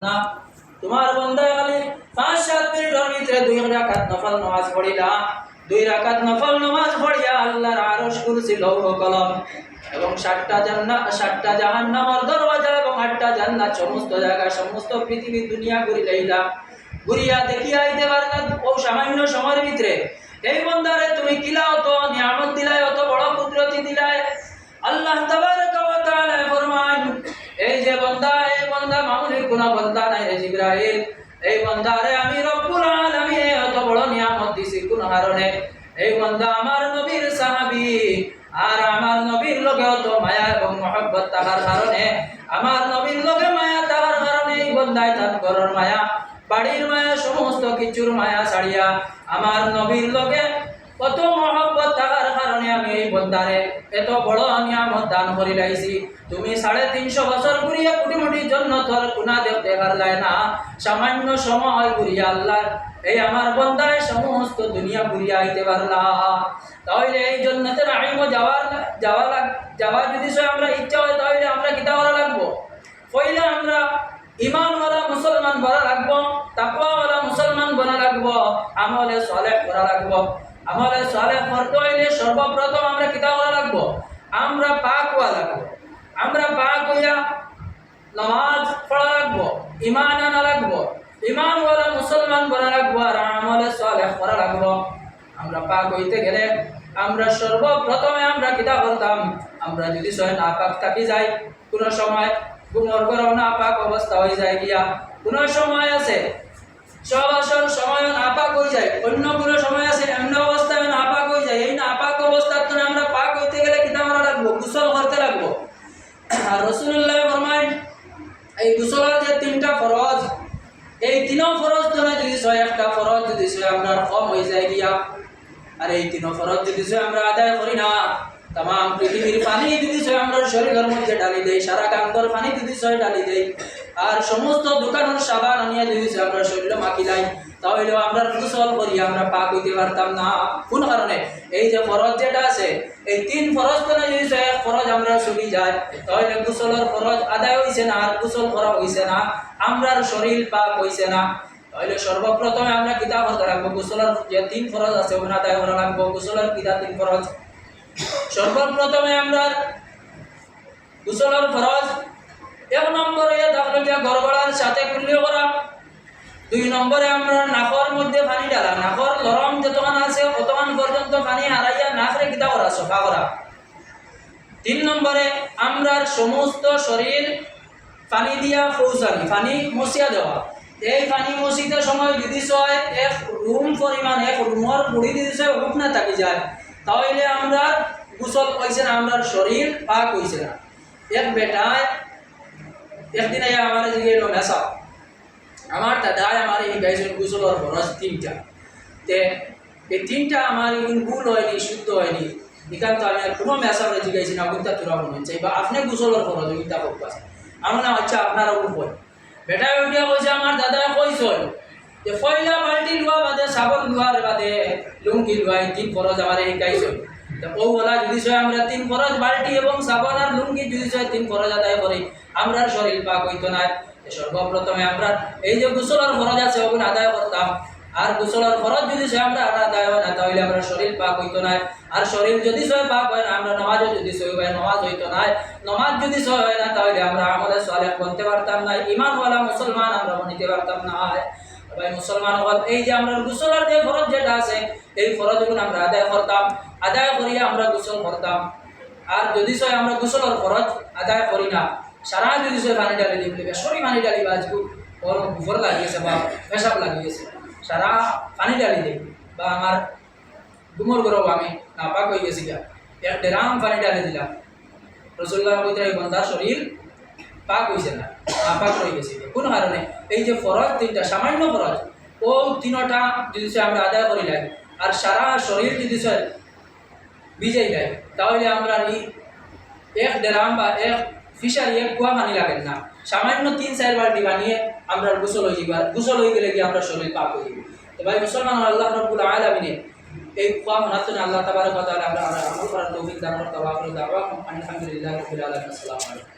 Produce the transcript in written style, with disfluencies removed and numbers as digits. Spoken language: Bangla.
না তোমার বান্দা খালি 5-7 মিনিটের ভিতরে 2 রাকাত নফল নামাজ পড়িলা, 2 রাকাত নফল নামাজ পড়িয়া আল্লাহর আরশ কুরসি লৌহ কলম এবং 7টা জান্নাত 7টা জাহান্নামের দরওয়াজা এবং 8টা জান্নাত সমস্ত জায়গা সমস্ত পৃথিবী দুনিয়া ঘুরিলাইলা, ঘুরিয়া দেখিয়া আইতে পারলা ও সামান্য সময়ের ভিতরে। এই বান্দারে তুমি কিলাও তো নিয়ামত দিলাই, অত বড় কুদরতি দিলাই। আল্লাহ তাবারক ওয়া তাআলা ফরমান, এই যে বান্দা, এই বান্দা মামুলি কোনো বান্দা নাই রে জিবরাইল, এই বান্দারে আমি রব্বুল আলামিন এত বড় নিয়ামত দিছি কোন কারণে? এই বান্দা আমার নবীর সাহাবী, আর আমার নবীর লগে তো মায়া এবং মহব্বত থাকার কারণে, আমার নবীর লগে মায়া থাকার কারণে এই বান্দায় তার ঘরের মায়া, বাড়ির মায়া, সমস্ত কিছুর মায়া ছাড়িয়া আমার নবীর লগে কত মহব্বত থাকার কারণে আমি এই বান্দারে এত বড় নিয়ামত দান করি লাইছি। তুমি 350 বছর ঘুরিয়া কোটিমুটির জন্য তোর গুনাহ দেখতে পারলাই না, সামান্য সময় ঘুরিয়া আল্লাহ এই আমার বান্দায় সমস্ত দুনিয়া ঘুরিয়া আইতে পারলা। তাহলে এই জান্নাতে নাইম যাওয়া যদি আমরা ইচ্ছা হয়, তাহলে আমরা কিতা করা লাগবো? পয়লা আমরা ঈমানওয়ালা মুসলমান বনা লাগবো, তাকওয়াওয়ালা মুসলমান বনা লাগবো, আমলে সালেহ করা লাগবো। আমলে সালেহ করতে হইলে সর্বপ্রথম আমরা কিতা করা লাগবো? আমরা পাক হওয়া লাগবো। আমরা পাক হইয়া নামাজ পড়া লাগবো, ঈমান আনা লাগবো, ঈমানওয়ালা মুসলমান বনা লাগবো, আর আমলে সালেহ করা লাগবো। আমরা পাক হইতে গেলে আমরা সর্বপ্রথমে আমরা কিতা করতাম? আমরা যদি না পাক থাকি যাই, কোনো সময় গুনার করো না পাক অবস্থা হয়ে যায় গিয়া, কোনো সময় আছে সবাসর সময় নাপাক হয়ে যায়, অন্য কোনো সময় আছে এমন অবস্থায় নাপাক হয়ে যায়। এই নাপাক অবস্থার জন্য আমরা পাক হইতে গেলে কিতা করা লাগবো? গোসল করতে লাগবো। আর রাসূলুল্লাহ ফরমায় এই গোসলের যে 3টা ফরজ, এই 3 ফরজ ধরে যদি একটা ফরজ যদি আমরা কম হয়ে যায় গিয়া, আর এই 3 ফরজ যদি আমরা আদায় করি না, তাম পৃথিবীর পানি যদি আমরা শরীরের মধ্যে ঢালি দেই, সারা গাঙ্গর পানি যদি ঢালি দেই, আর সমস্ত দোকানের সাবান আনিয়া যদি আমরা শরীরে মাখিলাই, তাহলে আমরা গোসল করি আমরা পাক হইতে পারতাম না। কোন কারণে? এই যে ফরজ যেটা আছে, এই 3 ফরজ তো যদি এক ফরজ আমরা চলি যায়, তাহলে গোসলের ফরজ আদায় হইছে না, আর গোসল করা হইছে না, আমরার শরীর পাক হইছে না। তাহলে সর্বপ্রথমে আমরা কিতা করতে লাগবো? গোসলের যে 3 ফরজ আছে ওগুলো আদায় করা লাগবো। গোসলের কিতা 3 ফরজ? সর্বপ্রথমে আমরা গোসলের ফরজ 1 নম্বরে দাখলিয়া গড়গড়ার সাথে কুল্লি করা, 2 নম্বরে আমরা নাকের মধ্যে পানি ঢালা, নাকের লরম যতক্ষণ আছে ততক্ষণ পর্যন্ত পানি হারাইয়া নাকরে কিতা করা? সফা করা। 3 নম্বরে আমরা সমস্ত শরীর পানি দিয়া পৌঁছানি, পানি মশিয়া দেওয়া। এই পানি মশিতে সময় যদি এক রুম পরিমাণ, এক রুমের বুড়ি যদি রূপ না থাকি যায়, তাহলে আমরা গোসল হয়েছে না, আমরা শরীর পাক হয়েছে না। এক বেটায় একদিন আমার জিজ্ঞেস মেসা, আমার দাদায় আমার এই গাইছেন গোসলের ফরজ 3টা, তে এই 3টা আমার ভুল হয়নি, শুদ্ধ হয়নি, এখান তো আমি আর কোনো মেসারে জিজ্ঞাসি না, ওইটা তোরা মনে হচ্ছে বা আপনি গোসলের ফরজ ওইটা হোক পাস, আমার না আচ্ছা আপনারা উপর বেটায় উঠিয়া বলছে আমার দাদা কইসল যে পয়লা বাল্টি লোয়া বাদে, সাবন লোয়ার বাদে, লুঙ্গি লোয়া, এই 3 ফরজ আমার শিকাইছিল। ও বলা যদি আমরা 3 ফরজ বাল্টি এবং সাবান আর লুঙ্গি যদি 3 ফরজ আদায় করি, আমরা শরীর পাক হইতো না। সর্বপ্রথমে আমরা এই যে গোসলের ফরজ আছে ওগুলো আদায় করতাম, আর গোসলের ফরজ যদি আমরা আদায় হয় না, তাহলে আমরা শরীর পাক হইতো না। আর শরীর যদি পাক হয় না, আমরা নামাজও যদি হয় নামাজ হইতো না। নামাজ যদি হয় না, তাহলে আমরা আমলে সালেহ করতে পারতাম না, ঈমানওয়ালা মুসলমান আমরা বনিতে পারতাম না। ভাই মুসলমান হল এই যে আমরা গোসলের যে ফরজ যেটা আছে, এই ফরজগুলো আমরা আদায় করতাম, আদায় করিয়া আমরা গোসল করতাম। আর যদি আমরা গোসলের ফরজ আদায় করি না, সারা যদি পানি ডালি দিই, বেসরি পানি ডালি বা আজকে ওর গুফর লাগিয়েছে বা পেশাব লাগিয়েছে, সারা পানি ডালি দিই, বা আমার ডুমর গরব আমি নাপাক হয়ে গেছি গা, 1 ড্রাম পানি ডালি দিলাম, রাসূলুল্লাহ কইতেন বান্দার শরীর পাক হইছে না, নাপাক হয়ে গেছে। কোন কারণে? এই যে ফরজ 3টা সামান্য ফরজ, ও 3টা যদি আমরা আদায় করি লাগে, আর সারা শরীর যদি ভিজাই যায়, তাহলে আমরা এই 1 ড্রাম বা 1 ফিশারি 1 কুয়া পানি লাগেন না, সামান্য 3-4 বালতি বানিয়ে আমরা গোসল হয়ে যাবার, গোসল হয়ে গেলে কি আমরা শরীর পাক হয়ে যাবে। তো ভাই মুসলমান, আল্লাহ রাব্বুল আলামিন এই কুয়া মানাতুন আল্লাহ তাবারক ওয়া তাআলা আমরা আমল করার তৌফিক দান করতে ওয়া আখিরু দাওয়াকুম আলহামদুলিল্লাহি রাব্বিল আলামিন। আসসালামু আলাইকুম।